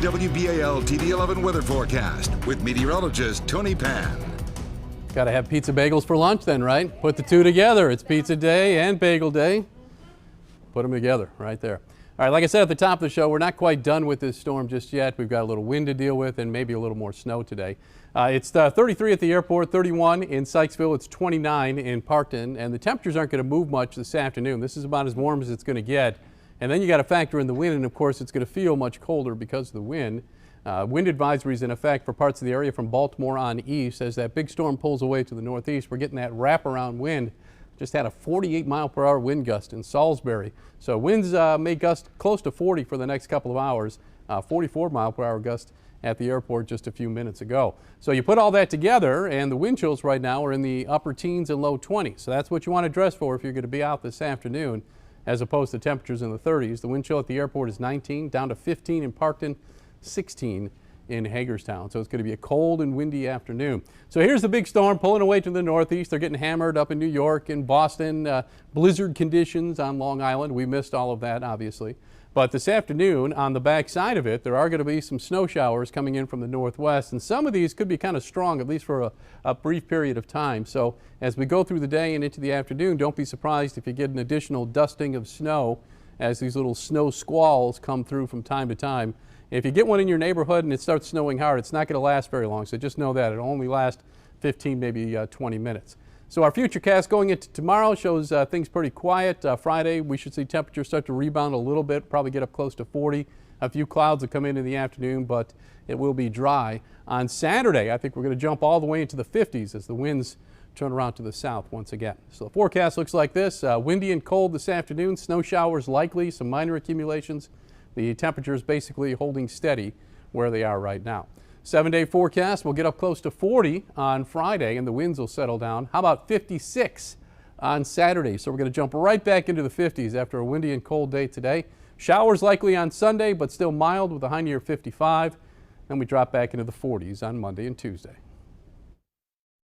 WBAL TV11 weather forecast with meteorologist Tony Pan. Got to have pizza bagels for lunch then, right? Put the two together. It's pizza day and bagel day. Put them together right there. All right, like I said at the top of the show, we're not quite done with this storm just yet. We've got a little wind to deal with and maybe a little more snow today. It's 33 at the airport, 31 in Sykesville. It's 29 in Parkton, and the temperatures aren't going to move much this afternoon. This is about as warm as it's going to get. And then you got to factor in the wind, and of course it's going to feel much colder because of the wind. Wind advisories in effect for parts of the area from Baltimore on east. As that big storm pulls away to the northeast, we're getting that wraparound wind. Just had a 48-mile-per-hour wind gust in Salisbury. So winds may gust close to 40 for the next couple of hours. 44-mile-per-hour gust at the airport just a few minutes ago. So you put all that together, and the wind chills right now are in the upper teens and low 20s. So that's what you want to dress for if you're going to be out this afternoon, as opposed to temperatures in the 30s. The wind chill at the airport is 19, down to 15 in Parkton, 16 in Hagerstown. So it's going to be a cold and windy afternoon. So here's the big storm pulling away to the northeast. They're getting hammered up in New York and Boston. Blizzard conditions on Long Island. We missed all of that, obviously. But this afternoon, on the back side of it, there are going to be some snow showers coming in from the northwest. And some of these could be kind of strong, at least for a brief period of time. So as we go through the day and into the afternoon, don't be surprised if you get an additional dusting of snow as these little snow squalls come through from time to time. If you get one in your neighborhood and it starts snowing hard, it's not going to last very long. So just know that it'll only last 15, maybe 20 minutes. So our futurecast going into tomorrow shows things pretty quiet. Friday, we should see temperatures start to rebound a little bit, probably get up close to 40. A few clouds will come in the afternoon, but it will be dry. On Saturday, I think we're going to jump all the way into the 50s as the winds turn around to the south once again. So the forecast looks like this. Windy and cold this afternoon. Snow showers likely, some minor accumulations. The temperatures basically holding steady where they are right now. 7-day forecast, we'll get up close to 40 on Friday and the winds will settle down. How about 56 on Saturday? So we're going to jump right back into the 50s after a windy and cold day today. Showers likely on Sunday, but still mild with a high near 55. And we drop back into the 40s on Monday and Tuesday.